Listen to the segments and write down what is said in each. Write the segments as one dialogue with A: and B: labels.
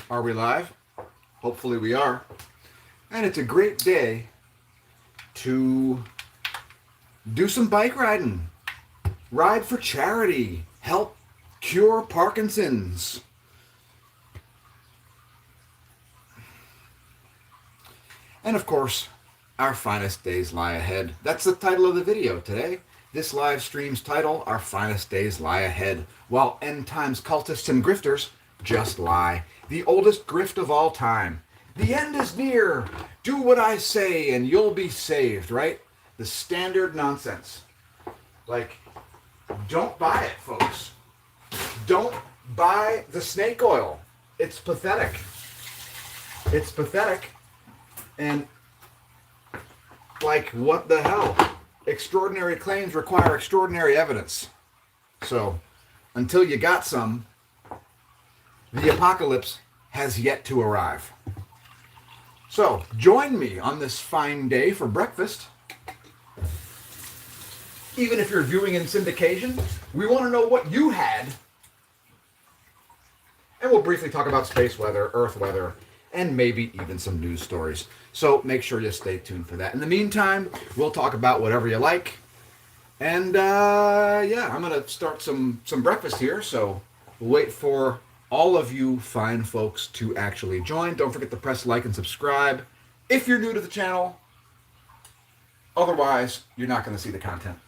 A: Are we live? Hopefully we are. And it's a great day to do some bike riding. Ride for charity. Help cure Parkinson's. And of course, our finest days lie ahead. That's the title of the video today. This live stream's title, Our Finest Days Lie Ahead, while end times cultists and grifters just lie. The oldest grift of all time. The end is near. Do what I say and you'll be saved, right? The standard nonsense. Like, don't buy it, folks. Don't buy the snake oil. It's pathetic. It's pathetic. And, like, what the hell? Extraordinary claims require extraordinary evidence. So, until you got some, the apocalypse has yet to arrive. So, join me on this fine day for breakfast. Even if you're viewing in syndication, we want to know what you had. And we'll briefly talk about space weather, Earth weather, and maybe even some news stories. So make sure you stay tuned for that. In the meantime, we'll talk about whatever you like. And yeah, I'm going to start some breakfast here. So we'll wait for all of you fine folks to actually join. Don't forget to press like and subscribe if you're new to the channel. Otherwise, you're not going to see the content.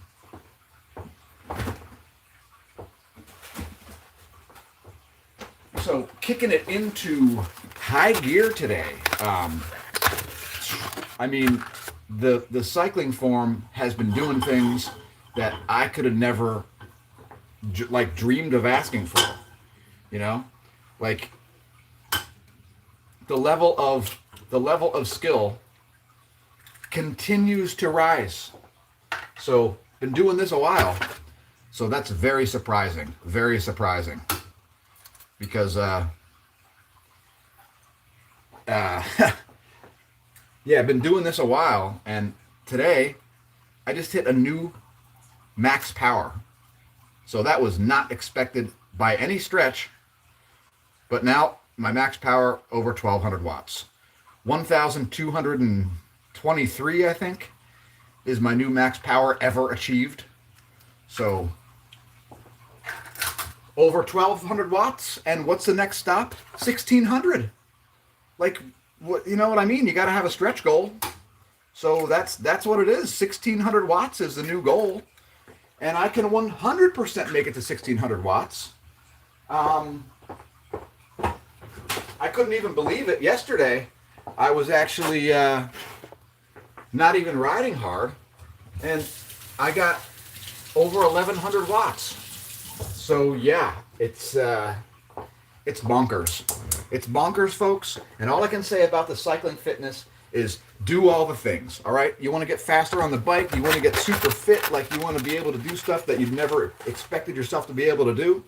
A: So kicking it into high gear today. I mean, the cycling form has been doing things that I could have never dreamed of asking for. You know, like the level of skill continues to rise. So been doing this a while. So that's very surprising. Very surprising. Because yeah, I've been doing this a while, and today I just hit a new max power. So that was not expected by any stretch, but now my max power over 1200 watts. 1223, I think, is my new max power ever achieved. So over 1200 watts, and what's the next stop? 1600. Like, what, you know what I mean? You got to have a stretch goal. So that's what it is. 1600 watts is the new goal, and I can 100% make it to 1600 watts. I couldn't even believe it. Yesterday, I was actually not even riding hard, and I got over 1100 watts. So yeah, it's bonkers. It's bonkers, folks. And all I can say about the cycling fitness is do all the things. All right, you want to get faster on the bike. You want to get super fit, like you want to be able to do stuff that you've never expected yourself to be able to do.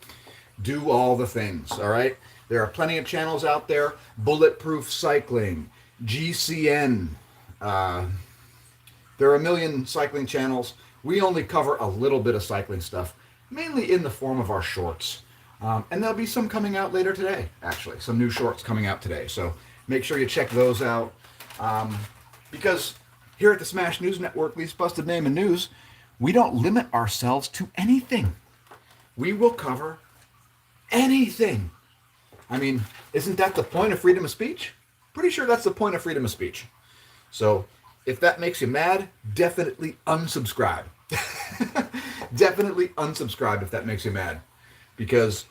A: Do all the things. All right. There are plenty of channels out there. Bulletproof Cycling, GCN. There are a million cycling channels. We only cover a little bit of cycling stuff, mainly in the form of our shorts. And there'll be some coming out later today, actually. Some new shorts coming out today. So make sure you check those out. Because here at the Smash News Network, Least Busted Name in News, we don't limit ourselves to anything. We will cover anything. I mean, isn't that the point of freedom of speech? Pretty sure that's the point of freedom of speech. So if that makes you mad, definitely unsubscribe. Definitely unsubscribe if that makes you mad. Because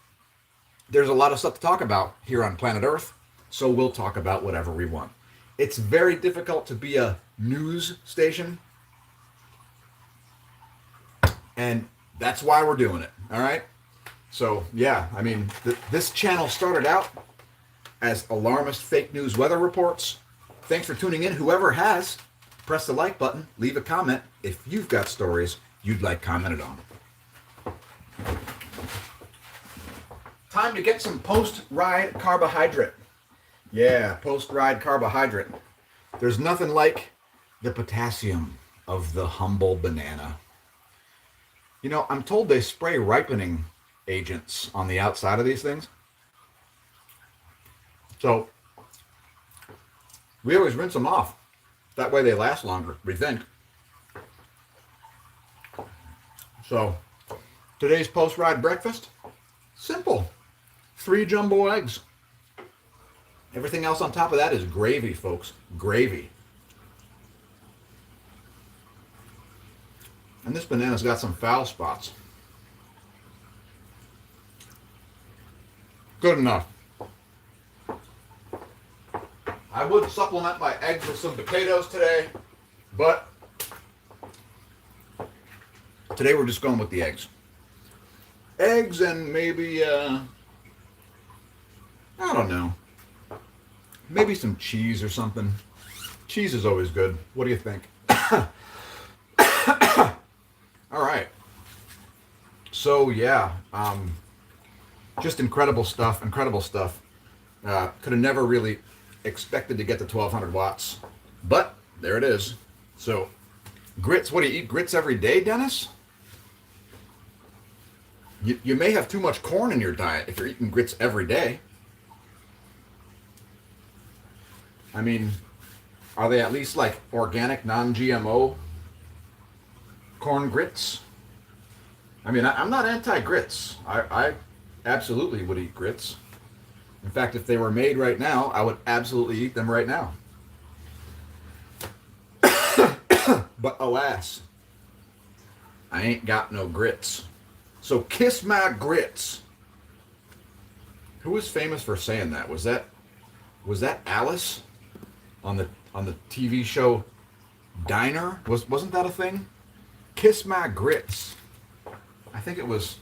A: there's a lot of stuff to talk about here on planet Earth, so we'll talk about whatever we want. It's very difficult to be a news station, and that's why we're doing it, all right? So, yeah, I mean, this channel started out as alarmist fake news weather reports. Thanks for tuning in. Whoever has, press the like button, leave a comment if you've got stories you'd like commented on. Time to get some post-ride carbohydrate. Yeah, post-ride carbohydrate. There's nothing like the potassium of the humble banana. You know, I'm told they spray ripening agents on the outside of these things. So we always rinse them off. That way they last longer, we think. So today's post-ride breakfast, simple. 3 jumbo eggs. Everything else on top of that is gravy, folks. Gravy. And this banana's got some foul spots. Good enough. I would supplement my eggs with some potatoes today, but today we're just going with the eggs. Eggs and maybe, I don't know, maybe some cheese or something. Cheese is always good. What do you think? All right. So yeah, just incredible stuff. Could have never really expected to get to 1200 watts, but there it is. So grits, what do you eat grits every day, Dennis? You may have too much corn in your diet if you're eating grits every day. I mean, are they at least like organic, non-GMO corn grits? I mean, I'm not anti-grits. I absolutely would eat grits. In fact, if they were made right now, I would absolutely eat them right now. But alas, I ain't got no grits. So kiss my grits. Who was famous for saying that? Was that Alice on the TV show Diner? Wasn't that a thing? Kiss my grits. I think it was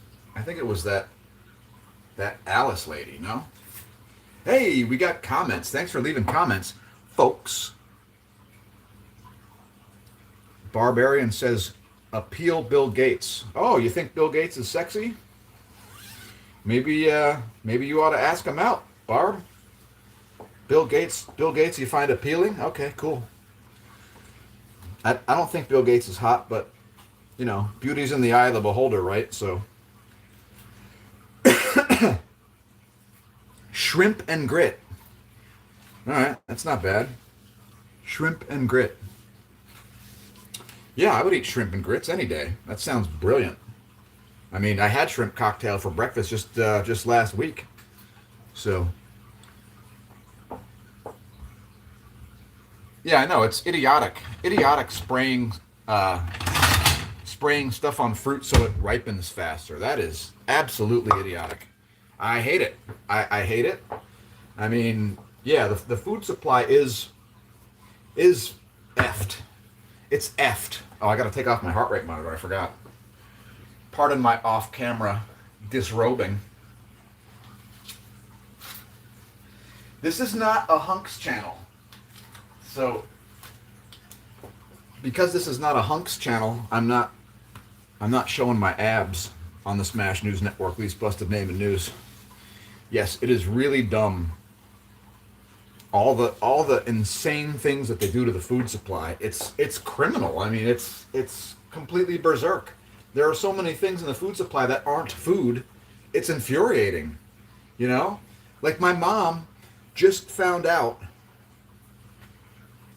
A: that Alice lady, no? Hey, we got comments. Thanks for leaving comments, folks. Barbarian says, appeal Bill Gates. Oh, you think Bill Gates is sexy? Maybe you ought to ask him out, Barb. Bill Gates, you find appealing? Okay, cool. I don't think Bill Gates is hot, but, you know, beauty's in the eye of the beholder, right? So, shrimp and grit. All right, that's not bad. Shrimp and grit. Yeah, I would eat shrimp and grits any day. That sounds brilliant. I mean, I had shrimp cocktail for breakfast just last week. So, yeah, I know it's idiotic. Idiotic spraying stuff on fruit so it ripens faster. That is absolutely idiotic. I hate it. I hate it. I mean, yeah, the food supply is effed. It's effed. Oh, I got to take off my heart rate monitor. I forgot. Pardon my off-camera disrobing. This is not a hunks channel. So, because this is not a hunks channel, I'm not showing my abs on the Smash News Network, least busted name in news. Yes, it is really dumb. All the insane things that they do to the food supply, it's criminal. I mean, it's completely berserk. There are so many things in the food supply that aren't food. It's infuriating. You know? Like my mom just found out,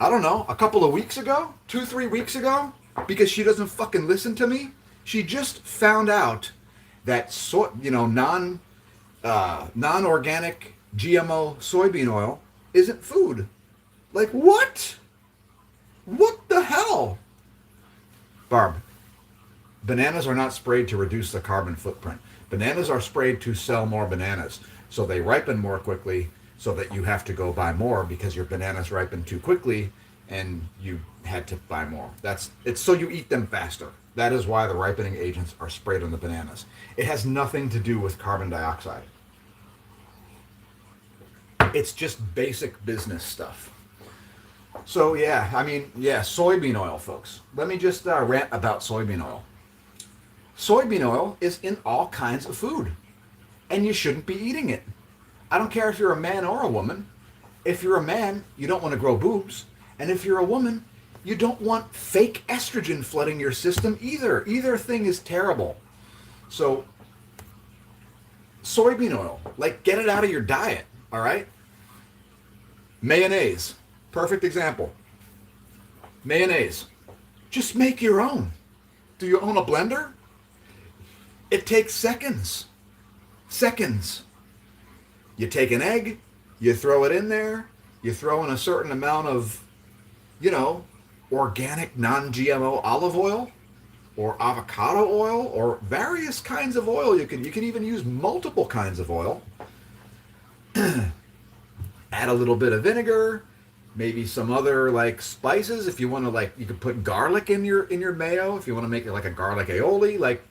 A: I don't know, a couple of weeks ago, 2-3 weeks ago, because she doesn't fucking listen to me. She just found out that non-organic GMO soybean oil isn't food. Like what? What the hell? Barb, bananas are not sprayed to reduce the carbon footprint. Bananas are sprayed to sell more bananas. So they ripen more quickly so that you have to go buy more because your bananas ripen too quickly and you had to buy more. It's so you eat them faster. That is why the ripening agents are sprayed on the bananas. It has nothing to do with carbon dioxide. It's just basic business stuff. So yeah, I mean, yeah, soybean oil, folks. Let me just rant about soybean oil. Soybean oil is in all kinds of food, and you shouldn't be eating it. I don't care if you're a man or a woman. If you're a man, you don't want to grow boobs, and if you're a woman, you don't want fake estrogen flooding your system either. Either thing is terrible. So, soybean oil, like, get it out of your diet, all right? Mayonnaise, perfect example. Mayonnaise, just make your own. Do you own a blender? It takes seconds. Seconds. You take an egg, you throw it in there, you throw in a certain amount of, you know, organic non-GMO olive oil or avocado oil or various kinds of oil. You can even use multiple kinds of oil. Add a little bit of vinegar, maybe some other like spices if you want to, like you could put garlic in your mayo if you want to make it like a garlic aioli. Like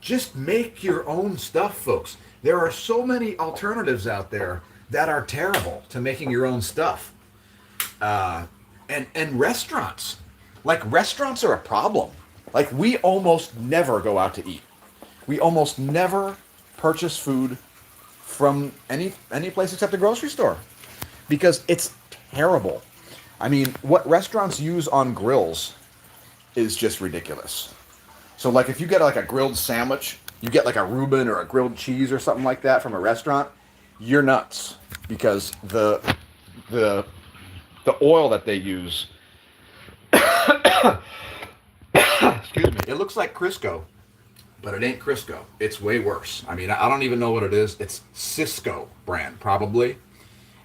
A: just make your own stuff, folks. There are so many alternatives out there that are terrible to making your own stuff. And restaurants, like restaurants are a problem. Like we almost never go out to eat. We almost never purchase food from any place except a grocery store because it's terrible. I mean, what restaurants use on grills is just ridiculous. So like if you get like a grilled sandwich, you get like a Reuben or a grilled cheese or something like that from a restaurant, you're nuts because the the oil that they use, excuse me, it looks like Crisco, but it ain't Crisco. It's way worse. I mean, I don't even know what it is. It's Cisco brand probably,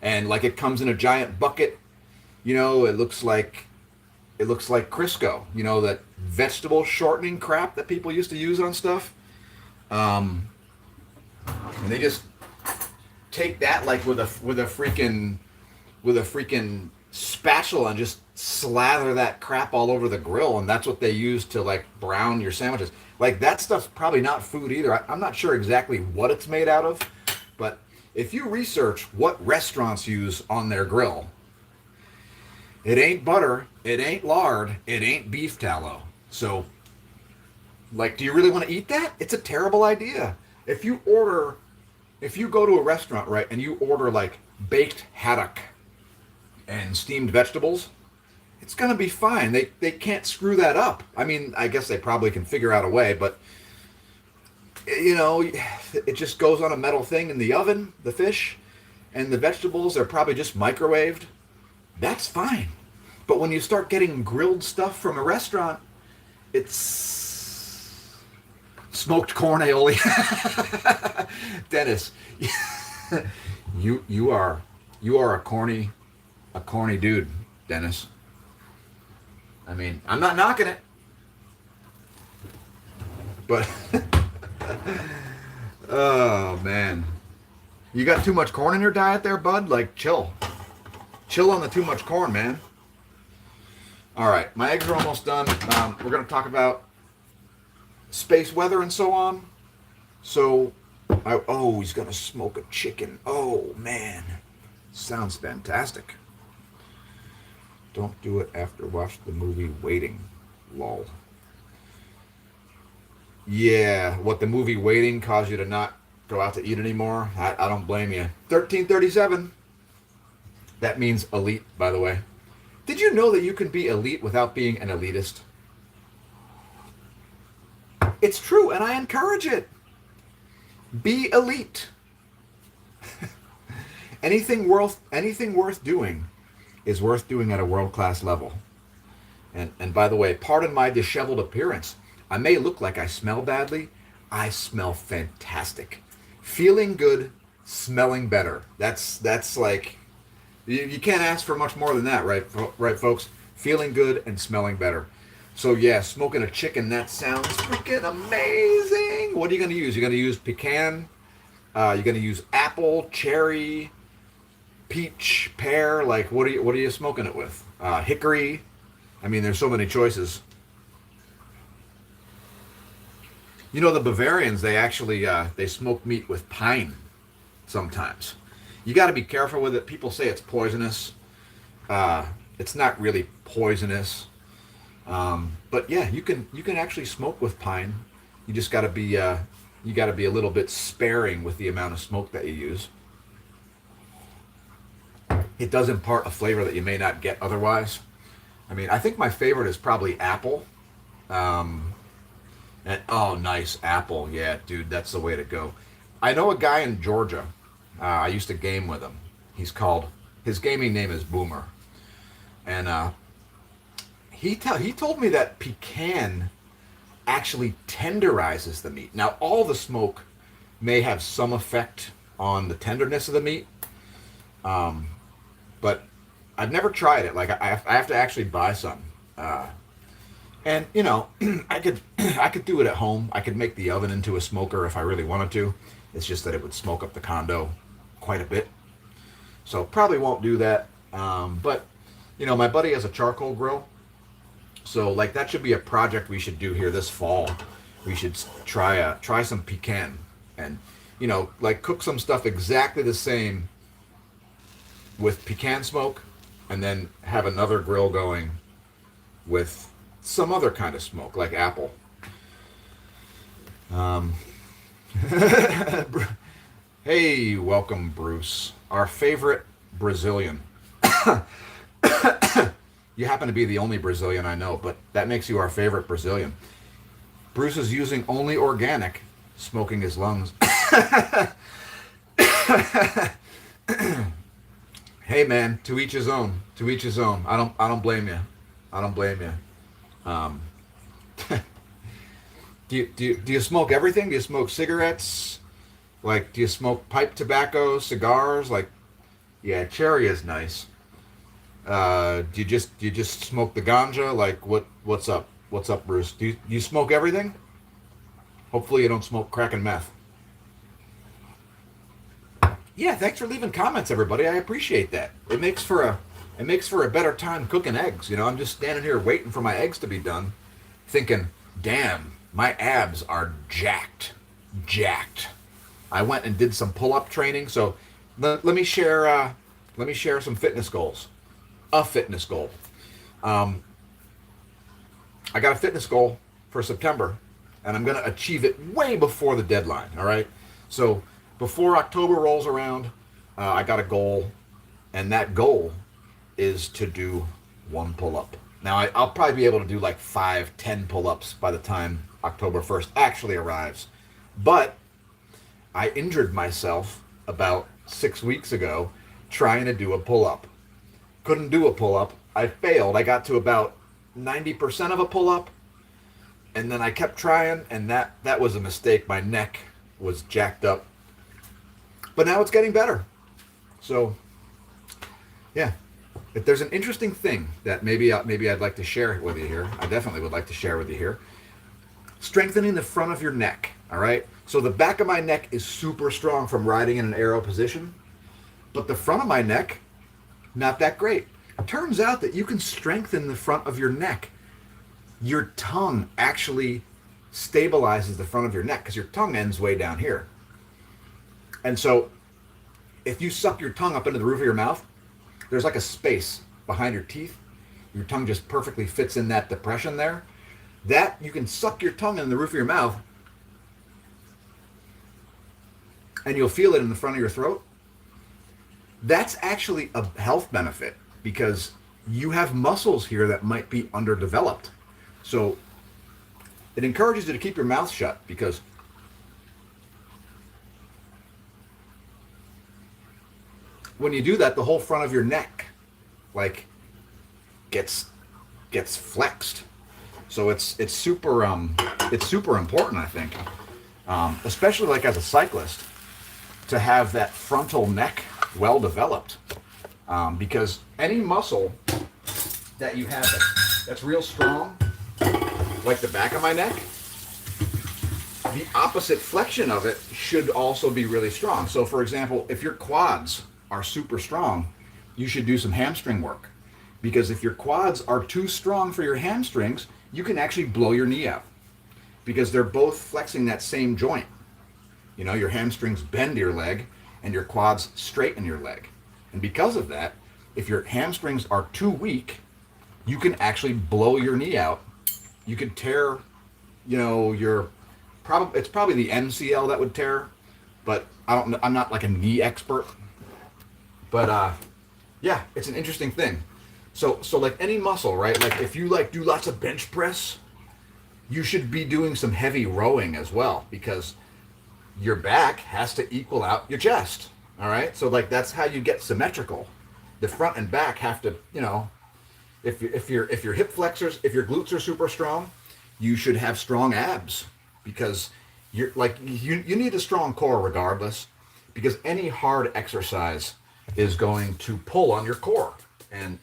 A: and like it comes in a giant bucket. You know, it looks like Crisco. You know, that vegetable shortening crap that people used to use on stuff. And they just take that like with a freaking spatula and just slather that crap all over the grill, and that's what they use to like brown your sandwiches. Like that stuff's probably not food either. I'm not sure exactly what it's made out of, but if you research what restaurants use on their grill, it ain't butter, it ain't lard, it ain't beef tallow. So, like, do you really want to eat that? It's a terrible idea. If you go to a restaurant, right, and you order like baked haddock and steamed vegetables, it's gonna be fine. They can't screw that up. I mean, I guess they probably can figure out a way, but you know, it just goes on a metal thing in the oven, the fish, and the vegetables are probably just microwaved. That's fine. But when you start getting grilled stuff from a restaurant, it's smoked corn aioli. Dennis, you are a corny dude, Dennis. I mean, I'm not knocking it, but oh man, you got too much corn in your diet there, bud. Like, chill on the too much corn, man. All right, my eggs are almost done. We're gonna talk about space weather and so on. So, oh, he's gonna smoke a chicken. Oh man, sounds fantastic. Don't do it after watch the movie Waiting. Lol. Yeah, what, the movie Waiting caused you to not go out to eat anymore? I don't blame you. 1337. That means elite, by the way. Did you know that you can be elite without being an elitist? It's true, and I encourage it. Be elite. Anything worth doing is worth doing at a world-class level. And by the way, pardon my disheveled appearance. I may look like I smell badly. I smell fantastic. Feeling good, smelling better. That's like, you can't ask for much more than that, right, folks? Feeling good and smelling better. So yeah, smoking a chicken, that sounds freaking amazing. What are you going to use? You're going to use pecan. You're going to use apple, cherry, peach, pear. Like, what are you smoking it with? Hickory. I mean, there's so many choices. You know, the Bavarians, they actually they smoke meat with pine sometimes. You got to be careful with it. People say it's poisonous. It's not really poisonous. But yeah, you can actually smoke with pine. You just got to be a little bit sparing with the amount of smoke that you use. It does impart a flavor that you may not get otherwise. I mean, I think my favorite is probably apple. And oh, nice apple. Yeah, dude, that's the way to go. I know a guy in Georgia. I used to game with him. He's called His gaming name is Boomer, and he told me that pecan actually tenderizes the meat. Now, all the smoke may have some effect on the tenderness of the meat, but I've never tried it. Like I have to actually buy some, and you know, I could do it at home. I could make the oven into a smoker if I really wanted to. It's just that it would smoke up the condo quite a bit, so probably won't do that. But you know, my buddy has a charcoal grill, so like that should be a project we should do here this fall. We should try some pecan, and you know, like cook some stuff exactly the same with pecan smoke, and then have another grill going with some other kind of smoke, like apple. Hey, welcome, Bruce, our favorite Brazilian. You happen to be the only Brazilian I know, but that makes you our favorite Brazilian. Bruce is using only organic, smoking his lungs. Hey man, to each his own. To each his own. I don't blame you. I don't blame you. Do you smoke everything? Do you smoke cigarettes? Like, do you smoke pipe tobacco, cigars? Like, yeah, cherry is nice. Do you just smoke the ganja? Like, what's up? What's up, Bruce? Do you smoke everything? Hopefully you don't smoke crack and meth. Yeah, thanks for leaving comments, everybody. I appreciate that. It makes for a better time cooking eggs. You know, I'm just standing here waiting for my eggs to be done, thinking, damn, my abs are jacked. I went and did some pull-up training. So let me share some fitness goals. A fitness goal. I got a fitness goal for September, and I'm going to achieve it way before the deadline. All right. So before October rolls around, I got a goal, and that goal is to do one pull-up. Now, I'll probably be able to do like 5-10 pull-ups by the time October 1st actually arrives. But I injured myself about 6 weeks ago trying to do a pull-up. Couldn't do a pull-up. I failed. I got to about 90% of a pull-up, and then I kept trying, and that was a mistake. My neck was jacked up. But now it's getting better. So, yeah. If there's an interesting thing that maybe I'd like to share with you here, I definitely would like to share with you here. Strengthening the front of your neck, all right? So the back of my neck is super strong from riding in an arrow position, but the front of my neck, not that great. Turns out that you can strengthen the front of your neck. Your tongue actually stabilizes the front of your neck because your tongue ends way down here. And so if you suck your tongue up into the roof of your mouth, there's like a space behind your teeth. Your tongue just perfectly fits in that depression there. That, you can suck your tongue in the roof of your mouth and you'll feel it in the front of your throat. That's actually a health benefit because you have muscles here that might be underdeveloped. So it encourages you to keep your mouth shut because when you do that, the whole front of your neck like gets flexed. So it's super important, I think, especially like as a cyclist, to have that frontal neck well developed, because any muscle that you have that's real strong, like the back of my neck, the opposite flexion of it should also be really strong. So for example, if your quads are super strong, you should do some hamstring work, because if your quads are too strong for your hamstrings, you can actually blow your knee out because they're both flexing that same joint. You know, your hamstrings bend your leg and your quads straighten your leg. And because of that, if your hamstrings are too weak, you can actually blow your knee out. You could tear, you know, it's probably the MCL that would tear, but I'm not like a knee expert. But yeah, it's an interesting thing. So like any muscle, right? Like if you like do lots of bench press, you should be doing some heavy rowing as well, because your back has to equal out your chest. All right. So like that's how you get symmetrical. the front and back have to, if your hip flexors, if your glutes are super strong, you should have strong abs because you need a strong core regardless, because any hard exercise is going to pull on your core. And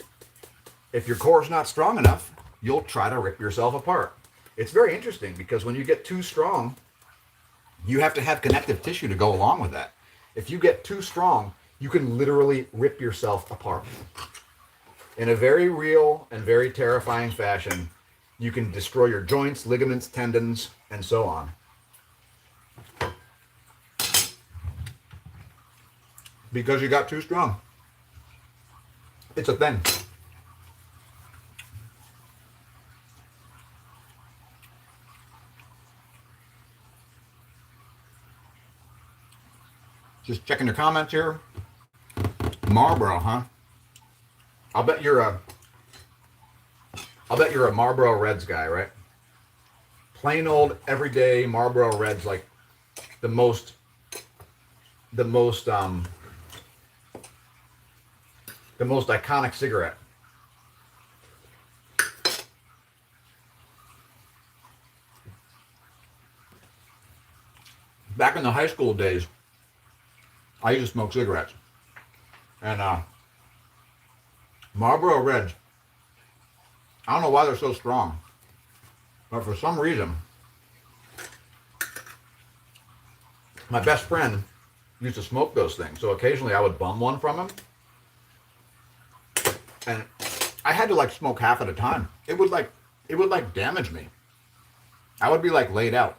A: if your core is not strong enough, you'll try to rip yourself apart. It's very interesting because when you get too strong, you have to have connective tissue to go along with that. If you get too strong, you can literally rip yourself apart. In a very real and very terrifying fashion, you can destroy your joints, ligaments, tendons, and so on. Because you got too strong. It's a thing. Just checking your comments here. Marlboro, huh? I'll bet you're a Marlboro Reds guy, right? Plain old everyday Marlboro Reds, like the most iconic cigarette. Back in the high school days, I used to smoke cigarettes. And Marlboro Reds, I don't know why they're so strong, but for some reason, my best friend used to smoke those things. So occasionally I would bum one from him. And I had to like smoke half at a time. It would damage me. I would be like laid out.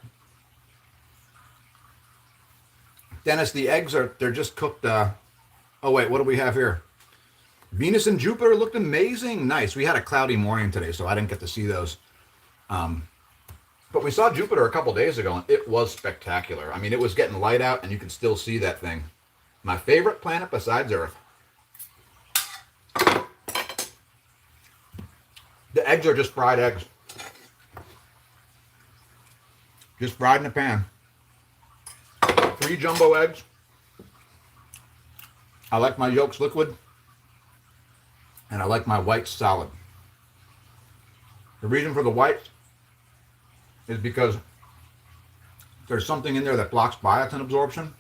A: Dennis, the eggs they're just cooked. Oh wait, what do we have here? Venus and Jupiter looked amazing. Nice. We had a cloudy morning today, so I didn't get to see those. But we saw Jupiter a couple days ago, and it was spectacular. I mean, it was getting light out, and you could still see that thing. My favorite planet besides Earth. The eggs are just fried eggs. Just fried in a pan. 3 jumbo eggs. I like my yolks liquid. And I like my whites solid. The reason for the whites is because there's something in there that blocks biotin absorption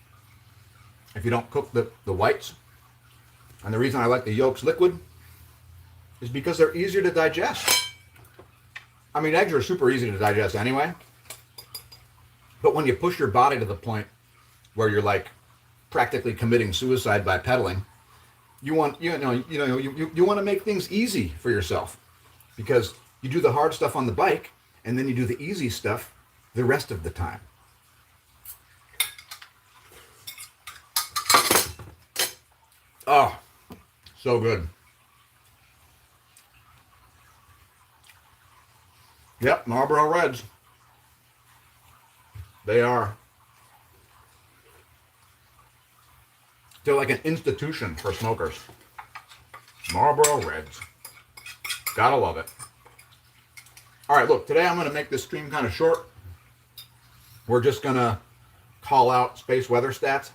A: if you don't cook the whites. And the reason I like the yolks liquid is because they're easier to digest. I mean, eggs are super easy to digest anyway. But when you push your body to the point where you're like practically committing suicide by pedaling, you want to make things easy for yourself, because you do the hard stuff on the bike and then you do the easy stuff the rest of the time. Oh, so good. Yep, Marlboro Reds. They're like an institution for smokers. Marlboro Reds. Gotta love it. All right, look, today I'm going to make this stream kind of short. We're just going to call out space weather stats.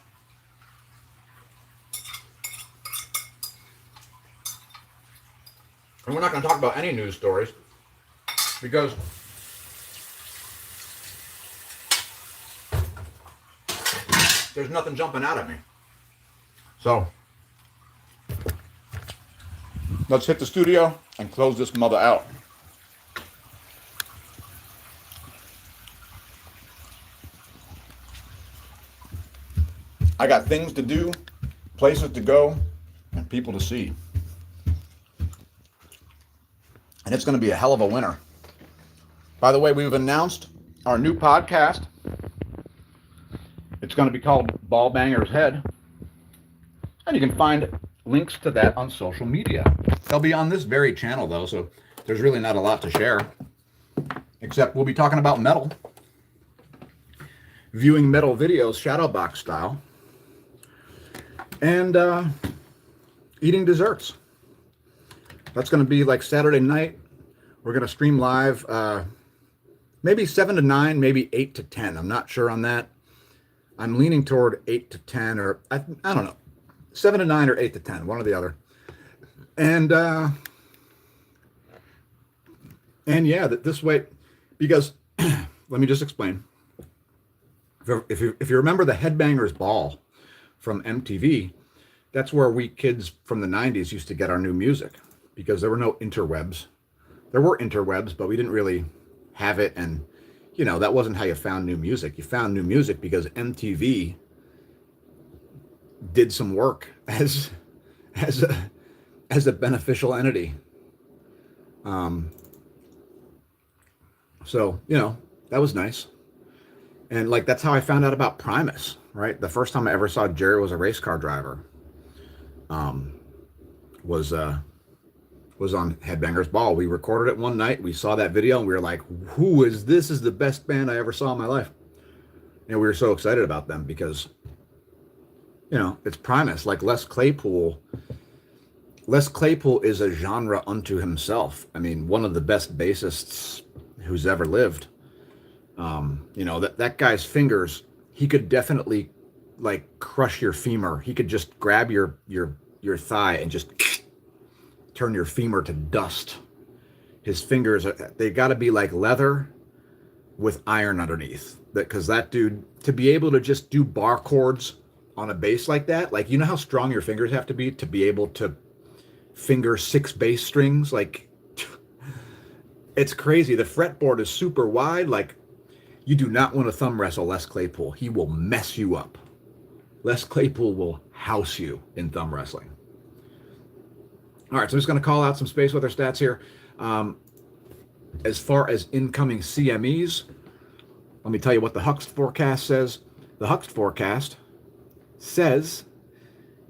A: And we're not going to talk about any news stories because there's nothing jumping out at me. So let's hit the studio and close this mother out. I got things to do, places to go, and people to see. And it's going to be a hell of a winter. By the way, we've announced our new podcast. It's going to be called Ball Banger's Head. And you can find links to that on social media. They'll be on this very channel, though, so there's really not a lot to share. Except we'll be talking about metal. Viewing metal videos, shadow box style. And eating desserts. That's going to be like Saturday night. We're going to stream live maybe 7 to 9, maybe 8 to 10. I'm not sure on that. I'm leaning toward 8 to 10, or I don't know. 7 to 9 or 8 to 10, one or the other. And yeah, that this way, because let me just explain. If you remember the Headbangers Ball from MTV, that's where we kids from the 90s used to get our new music, because there were no interwebs. There were interwebs, but we didn't really have it. And, that wasn't how you found new music. You found new music because MTV did some work as a beneficial entity. So, that was nice. And like, that's how I found out about Primus, right? The first time I ever saw Jerry was a race car driver, was on Headbangers Ball. We recorded it one night. We saw that video and we were like, who is this? Is the best band I ever saw in my life. And we were so excited about them because, it's Primus. Like Les Claypool is a genre unto himself. I mean, one of the best bassists who's ever lived. That guy's fingers, he could definitely like crush your femur. He could just grab your thigh and just turn your femur to dust. His fingers, they got to be like leather with iron underneath. Because that dude, to be able to just do bar chords on a bass like that, like, how strong your fingers have to be able to finger 6 bass strings. Like, it's crazy. The fretboard is super wide. Like, you do not want to thumb wrestle Les Claypool. He will mess you up. Les Claypool will house you in thumb wrestling. All right, so I'm just going to call out some space weather stats here. As far as incoming CMEs, let me tell you what the Huxt forecast says. The Huxt forecast says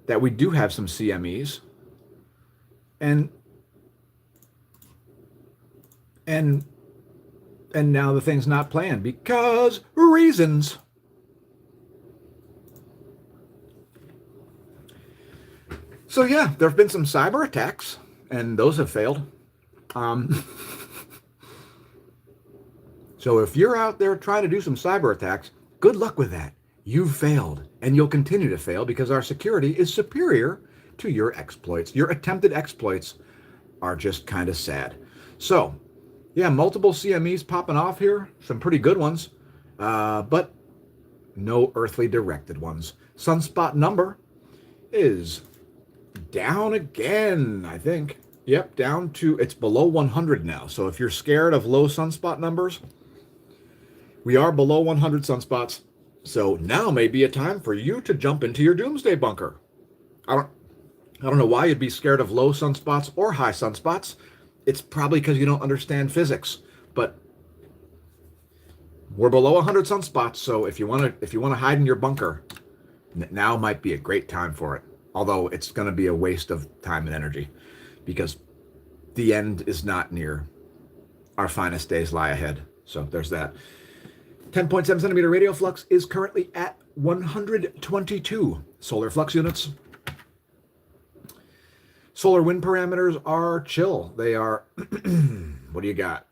A: that we do have some CMEs, and now the thing's not planned because reasons. So yeah, there have been some cyber attacks, and those have failed. So if you're out there trying to do some cyber attacks, good luck with that. You've failed, and you'll continue to fail because our security is superior to your exploits. Your attempted exploits are just kind of sad. So, yeah, multiple CMEs popping off here. Some pretty good ones, but no earthly directed ones. Sunspot number is down again, I think. Yep, down to, it's below 100 now. So if you're scared of low sunspot numbers, we are below 100 sunspots. So now may be a time for you to jump into your doomsday bunker. I don't know why you'd be scared of low sunspots or high sunspots. It's probably because you don't understand physics. But we're below 100 sunspots, so if you want to hide in your bunker, now might be a great time for it. Although it's going to be a waste of time and energy because the end is not near. Our finest days lie ahead. So there's that. 10.7 centimeter radial flux is currently at 122 solar flux units. Solar wind parameters are chill. They are, what do you got?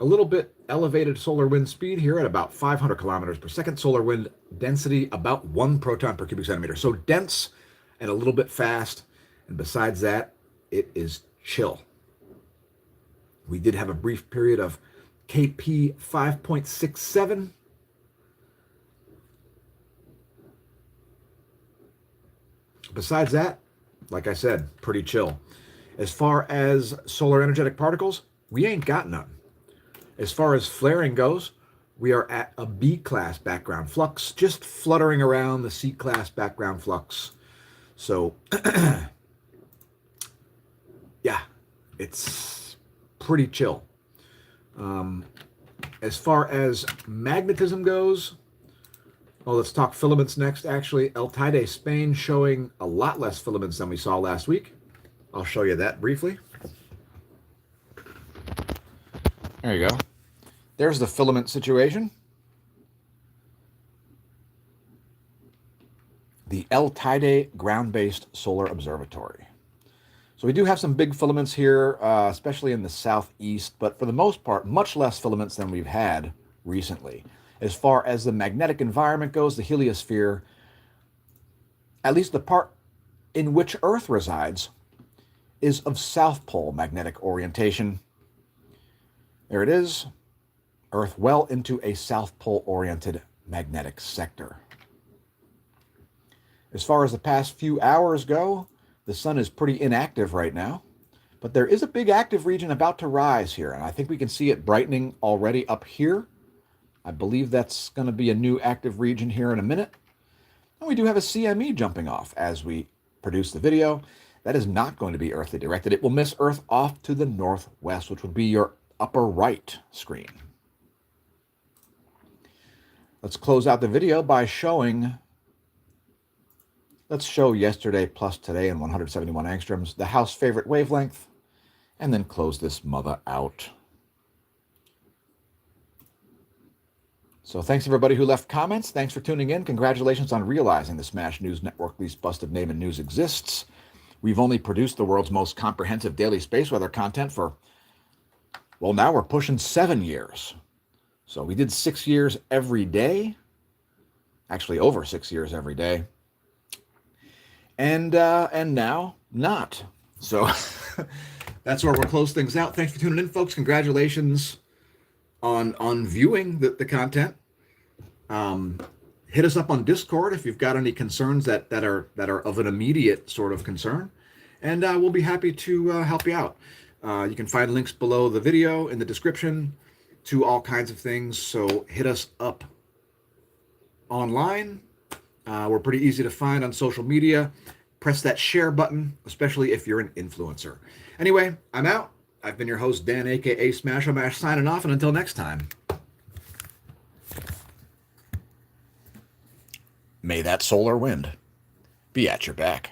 A: A little bit elevated solar wind speed here at about 500 kilometers per second. Solar wind density about 1 proton per cubic centimeter. So dense and a little bit fast. And besides that, it is chill. We did have a brief period of KP 5.67. Besides that, like I said, pretty chill. As far as solar energetic particles, we ain't got none. As far as flaring goes, we are at a B-class background flux, just fluttering around the C-class background flux. So, yeah, it's pretty chill. As far as magnetism goes, well, let's talk filaments next. Actually, El Teide, Spain, showing a lot less filaments than we saw last week. I'll show you that briefly. There you go. There's the filament situation. The El Teide ground-based solar observatory. So we do have some big filaments here, especially in the southeast, but for the most part, much less filaments than we've had recently. As far as the magnetic environment goes, the heliosphere, at least the part in which Earth resides, is of south pole magnetic orientation. There it is. Earth well into a south pole oriented magnetic sector. As far as the past few hours go, the sun is pretty inactive right now, but there is a big active region about to rise here, and I think we can see it brightening already up here. I believe that's going to be a new active region here in a minute. And we do have a CME jumping off as we produce the video. That is not going to be earthly directed. It will miss Earth off to the northwest, which would be your upper right screen. Let's close out the video by showing, let's show yesterday plus today in 171 angstroms, the house favorite wavelength, and then close this mother out. So thanks everybody who left comments. Thanks for tuning in. Congratulations on realizing the Smash News Network least busted name in news exists. We've only produced the world's most comprehensive daily space weather content for, well, now we're pushing 7 years. So we did 6 years every day, actually over 6 years every day, and now not. So that's where we'll close things out. Thanks for tuning in, folks. Congratulations on viewing the content. Hit us up on Discord if you've got any concerns that are of an immediate sort of concern, and we'll be happy to help you out. You can find links below the video in the description to all kinds of things, so hit us up online. We're pretty easy to find on social media. Press that share button, especially if you're an influencer. Anyway, I'm out. I've been your host, Dan, aka Smash-O-Mash, signing off, and until next time, may that solar wind be at your back.